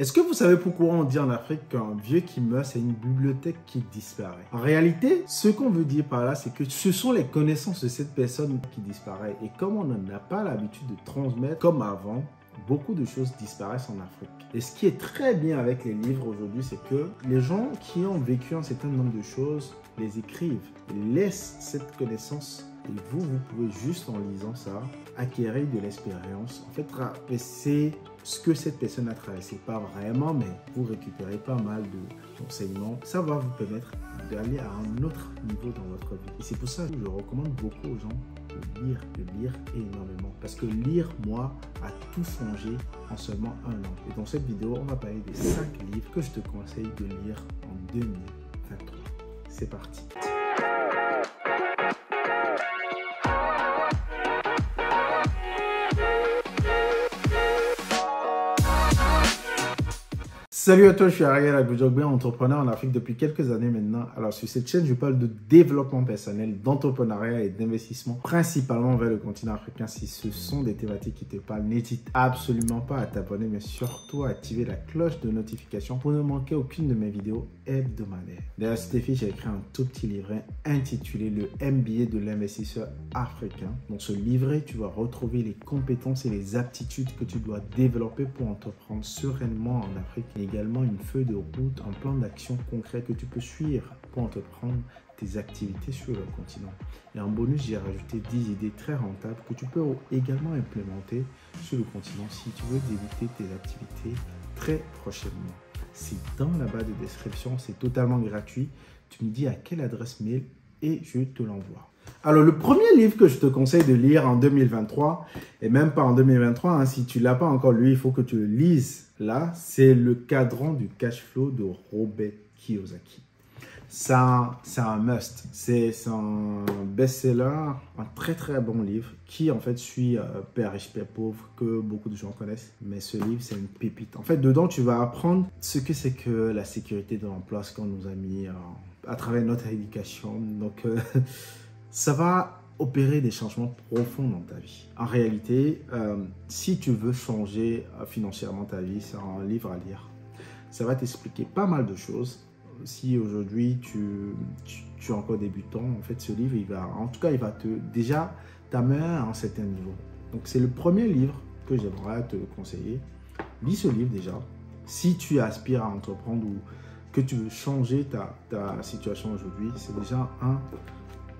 Est-ce que vous savez pourquoi on dit en Afrique qu'un vieux qui meurt, c'est une bibliothèque qui disparaît? En réalité, ce qu'on veut dire par là, c'est que ce sont les connaissances de cette personne qui disparaît. Et comme on n'en a pas l'habitude de transmettre comme avant, beaucoup de choses disparaissent en Afrique. Et ce qui est très bien avec les livres aujourd'hui, c'est que les gens qui ont vécu un certain nombre de choses les écrivent, ils laissent cette connaissance. Et vous pouvez juste en lisant ça, acquérir de l'expérience. En fait, c'est ce que cette personne a traversé. Pas vraiment, mais vous récupérez pas mal d'enseignements. Ça va vous permettre d'aller à un autre niveau dans votre vie. Et c'est pour ça que je recommande beaucoup aux gens de lire énormément. Parce que lire, moi, a tout changé en seulement un an. Et dans cette vidéo, on va parler des 5 livres que je te conseille de lire en 2023. C'est parti. Salut à toi, je suis Ariel Agoujogbe, entrepreneur en Afrique depuis quelques années maintenant. Alors sur cette chaîne, je parle de développement personnel, d'entrepreneuriat et d'investissement, principalement vers le continent africain. Si ce sont des thématiques qui te parlent, n'hésite absolument pas à t'abonner, mais surtout à activer la cloche de notification pour ne manquer aucune de mes vidéos hebdomadaires. D'ailleurs, cet effet, j'ai écrit un tout petit livret intitulé Le MBA de l'investisseur africain. Dans ce livret, tu vas retrouver les compétences et les aptitudes que tu dois développer pour entreprendre sereinement en Afrique. Et également une feuille de route, un plan d'action concret que tu peux suivre pour entreprendre tes activités sur le continent. Et en bonus, j'ai rajouté 10 idées très rentables que tu peux également implémenter sur le continent si tu veux débuter tes activités très prochainement. C'est dans la barre de description, c'est totalement gratuit. Tu me dis à quelle adresse mail et je te l'envoie. Alors, le premier livre que je te conseille de lire en 2023, et même pas en 2023, hein, si tu ne l'as pas encore lu, il faut que tu le lises là, c'est Le cadran du cash flow de Robert Kiyosaki. C'est un must, c'est un best-seller, un très très bon livre qui en fait suit Père riche, Père pauvre que beaucoup de gens connaissent. Mais ce livre, c'est une pépite. En fait, dedans, tu vas apprendre ce que c'est que la sécurité de l'emploi, ce qu'on nous a mis à travers notre éducation. Donc, ça va opérer des changements profonds dans ta vie. En réalité, si tu veux changer financièrement ta vie, c'est un livre à lire. Ça va t'expliquer pas mal de choses. Si aujourd'hui tu es encore débutant, en fait, ce livre, il va déjà t'amener à un certain niveau. Donc, c'est le premier livre que j'aimerais te conseiller. Lis ce livre déjà. Si tu aspires à entreprendre ou que tu veux changer ta situation aujourd'hui, c'est déjà un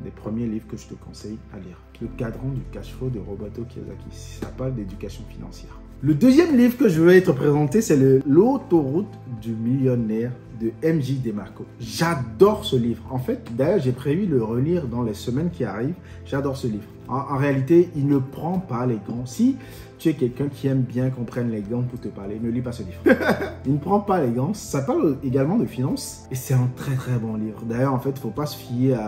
des premiers livres que je te conseille à lire. Le cadran du cash flow de Roberto Kiyosaki. Ça parle d'éducation financière. Le deuxième livre que je vais te présenter, c'est L'autoroute du millionnaire de MJ DeMarco. J'adore ce livre. En fait, d'ailleurs, j'ai prévu de le relire dans les semaines qui arrivent. J'adore ce livre. En réalité, il ne prend pas les gants. Si tu es quelqu'un qui aime bien qu'on prenne les gants pour te parler, ne lis pas ce livre. Il ne prend pas les gants. Ça parle également de finances et c'est un très très bon livre. D'ailleurs, en fait, il ne faut pas se fier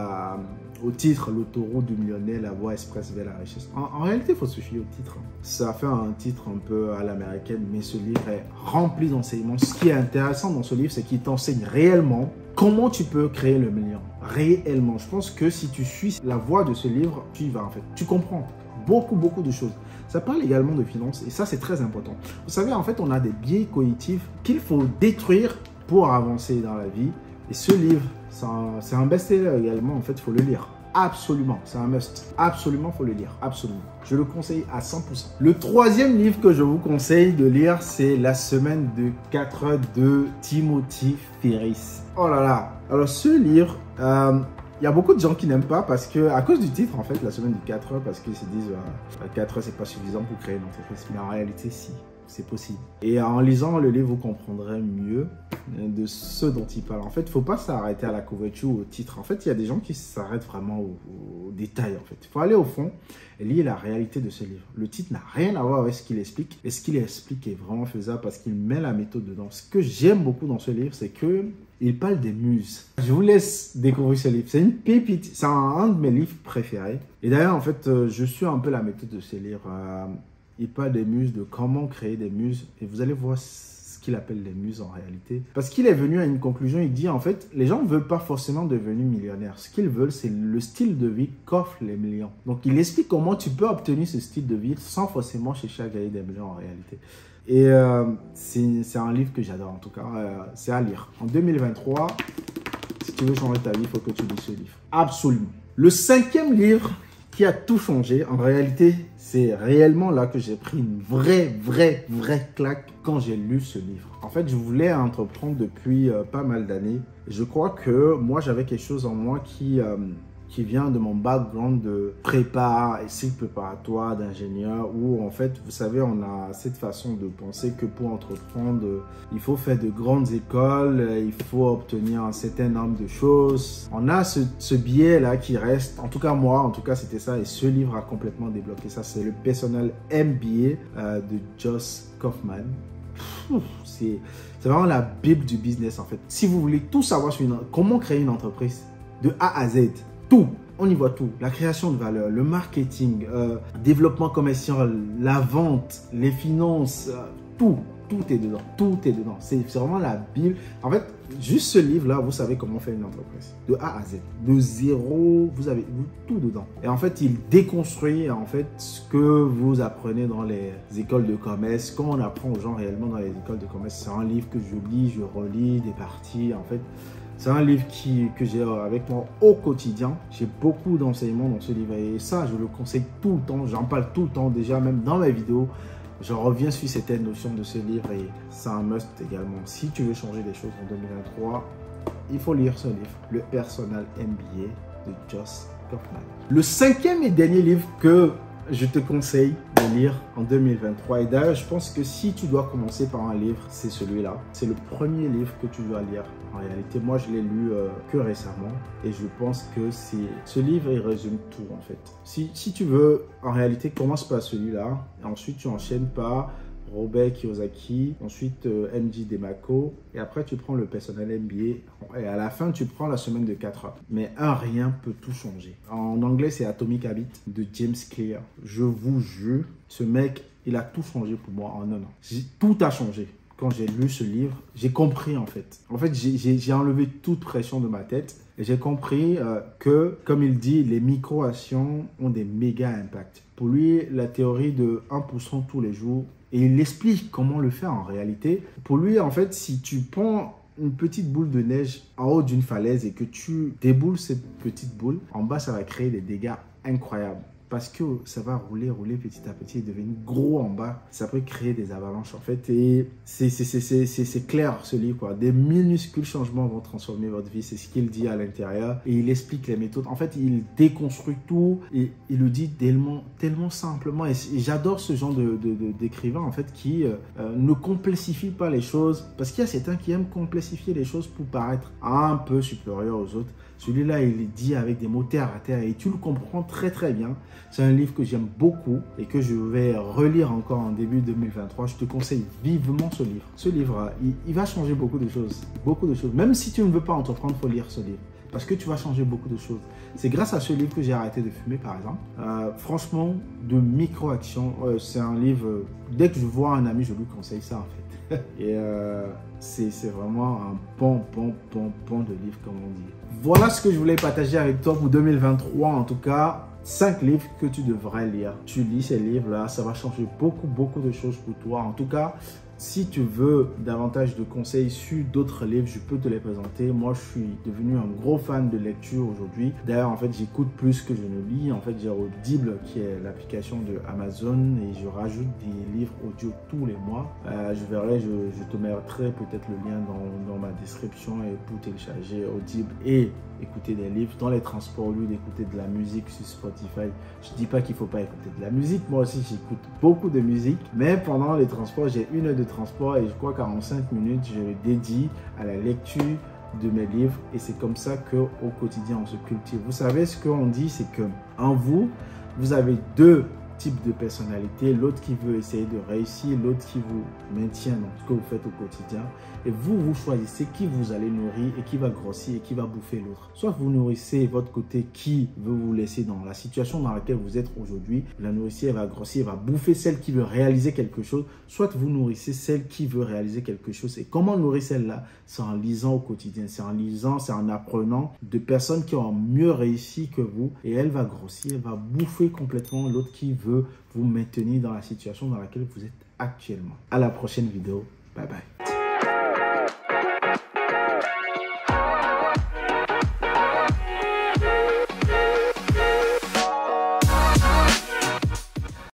au titre, L'autoroute du millionnaire, la voie express vers la richesse. En réalité, il faut se fier au titre. Ça fait un titre un peu à l'américaine, mais ce livre est rempli d'enseignements. Ce qui est intéressant dans ce livre, c'est qu'il t'enseigne réellement comment tu peux créer le million. Réellement. Je pense que si tu suis la voie de ce livre, tu y vas en fait. Tu comprends beaucoup de choses. Ça parle également de finances et ça, c'est très important. Vous savez, en fait, on a des biais cognitifs qu'il faut détruire pour avancer dans la vie. Et ce livre, c'est un best-seller également. En fait, il faut le lire. Absolument, c'est un must. Absolument, il faut le lire. Absolument. Je le conseille à 100%. Le troisième livre que je vous conseille de lire, c'est La semaine de 4 heures de Timothy Ferriss. Oh là là. Alors, ce livre, il y a beaucoup de gens qui n'aiment pas parce que, à cause du titre, en fait, La semaine de 4 heures, parce qu'ils se disent 4 heures, c'est pas suffisant pour créer une entreprise. Mais en réalité, si. C'est possible. Et en lisant le livre, vous comprendrez mieux de ce dont il parle. En fait, il ne faut pas s'arrêter à la couverture ou au titre. En fait, il y a des gens qui s'arrêtent vraiment aux détails. En fait, il faut aller au fond et lire la réalité de ce livre. Le titre n'a rien à voir avec ce qu'il explique. Et ce qu'il explique est vraiment faisable parce qu'il met la méthode dedans. Ce que j'aime beaucoup dans ce livre, c'est qu'il parle des muses. Je vous laisse découvrir ce livre. C'est une pépite. C'est un de mes livres préférés. Et d'ailleurs, en fait, je suis un peu la méthode de ce livre. Il parle des muses, de comment créer des muses. Et vous allez voir ce qu'il appelle les muses en réalité. Parce qu'il est venu à une conclusion, il dit en fait, les gens ne veulent pas forcément devenir millionnaires. Ce qu'ils veulent, c'est le style de vie qu'offrent les millions. Donc, il explique comment tu peux obtenir ce style de vie sans forcément chercher à gagner des millions en réalité. Et c'est un livre que j'adore en tout cas. C'est à lire. En 2023, si tu veux changer ta vie, il faut que tu lis ce livre. Absolument. Le 5e livre qui a tout changé, en réalité, c'est réellement là que j'ai pris une vraie claque quand j'ai lu ce livre. En fait, je voulais entreprendre depuis pas mal d'années. Je crois que moi, j'avais quelque chose en moi qui vient de mon background de prépa, cycle préparatoire, d'ingénieur, où en fait, vous savez, on a cette façon de penser que pour entreprendre, il faut faire de grandes écoles, il faut obtenir un certain nombre de choses. On a ce biais-là qui reste, en tout cas moi, en tout cas c'était ça, et ce livre a complètement débloqué ça. C'est le Personal MBA de Josh Kaufman. C'est vraiment la bible du business en fait. Si vous voulez tout savoir sur comment créer une entreprise de A à Z, tout, on y voit tout. La création de valeur, le marketing, développement commercial, la vente, les finances, tout est dedans. Tout est dedans. C'est vraiment la Bible. En fait, juste ce livre-là, vous savez comment faire une entreprise. De A à Z. De zéro, vous avez tout dedans. Et en fait, il déconstruit en fait ce que vous apprenez dans les écoles de commerce. Quand on apprend aux gens réellement dans les écoles de commerce, c'est un livre que je lis, je relis des parties. En fait, c'est un livre que j'ai avec moi au quotidien. J'ai beaucoup d'enseignements dans ce livre et ça, je le conseille tout le temps. J'en parle tout le temps déjà, même dans mes vidéos. Je reviens sur certaines notions de ce livre et c'est un must également. Si tu veux changer des choses en 2023, il faut lire ce livre, le Personal MBA de Josh Kaufman. Le 5e et dernier livre que je te conseille de lire en 2023. Et d'ailleurs, je pense que si tu dois commencer par un livre, c'est celui-là. C'est le premier livre que tu dois lire. En réalité, moi, je l'ai lu que récemment. Et je pense que ce livre, il résume tout, en fait. Si tu veux, en réalité, commence par celui-là. Et ensuite, tu enchaînes par Robert Kiyosaki, ensuite MJ Demako, et après tu prends le Personal MBA, et à la fin tu prends la semaine de 4 heures. Mais un rien peut tout changer. En anglais c'est Atomic Habits de James Clear. Je vous jure, ce mec, il a tout changé pour moi en un an. Tout a changé. Quand j'ai lu ce livre, j'ai compris en fait. En fait, j'ai enlevé toute pression de ma tête et j'ai compris que, comme il dit, les micro-actions ont des méga impacts. Pour lui, la théorie de 1% tous les jours, et il explique comment le faire en réalité. Pour lui, en fait, si tu prends une petite boule de neige en haut d'une falaise et que tu déboules cette petite boule, en bas, ça va créer des dégâts incroyables. Parce que ça va rouler petit à petit et devenir gros en bas. Ça peut créer des avalanches en fait. Et c'est clair ce livre quoi. Des minuscules changements vont transformer votre vie. C'est ce qu'il dit à l'intérieur. Et il explique les méthodes. En fait, il déconstruit tout. Et il le dit tellement simplement. Et j'adore ce genre d'écrivain en fait qui ne complexifie pas les choses. Parce qu'il y a certains qui aiment complexifier les choses pour paraître un peu supérieur aux autres. Celui-là, il est dit avec des mots terre à terre et tu le comprends très bien. C'est un livre que j'aime beaucoup et que je vais relire encore en début 2023. Je te conseille vivement ce livre. Ce livre, il va changer beaucoup de choses. Beaucoup de choses. Même si tu ne veux pas entreprendre, il faut lire ce livre. Parce que tu vas changer beaucoup de choses. C'est grâce à ce livre que j'ai arrêté de fumer, par exemple. Franchement, de micro-actions, c'est un livre... Dès que je vois un ami, je lui conseille ça, en fait. Et c'est vraiment un bon de livre, comme on dit. Voilà ce que je voulais partager avec toi pour 2023, en tout cas. 5 livres que tu devrais lire. Tu lis ces livres-là, ça va changer beaucoup de choses pour toi. En tout cas, si tu veux davantage de conseils sur d'autres livres, je peux te les présenter. Moi, je suis devenu un gros fan de lecture aujourd'hui. D'ailleurs, en fait, j'écoute plus que je ne lis. En fait, j'ai Audible, qui est l'application de Amazon, et je rajoute des livres audio tous les mois. Je te mettrai peut-être le lien dans ma description et pour télécharger Audible et écouter des livres dans les transports au lieu d'écouter de la musique sur Spotify. Je dis pas qu'il faut pas écouter de la musique. Moi aussi, j'écoute beaucoup de musique, mais pendant les transports, j'ai 1 heure de transport et je crois 45 minutes, je le dédie à la lecture de mes livres et c'est comme ça qu'au quotidien, on se cultive. Vous savez, ce qu'on dit, c'est que en vous, vous avez 2 type de personnalité, l'autre qui veut essayer de réussir, l'autre qui vous maintient dans ce que vous faites au quotidien. Et vous choisissez qui vous allez nourrir et qui va grossir et qui va bouffer l'autre. Soit vous nourrissez votre côté qui veut vous laisser dans la situation dans laquelle vous êtes aujourd'hui. La nourrissier, elle va grossir, elle va bouffer celle qui veut réaliser quelque chose. Soit vous nourrissez celle qui veut réaliser quelque chose. Et comment nourrir celle-là? C'est en lisant au quotidien, c'est en lisant, c'est en apprenant de personnes qui ont mieux réussi que vous. Et elle va grossir, elle va bouffer complètement l'autre qui veut vous maintenir dans la situation dans laquelle vous êtes actuellement. À la prochaine vidéo. Bye bye.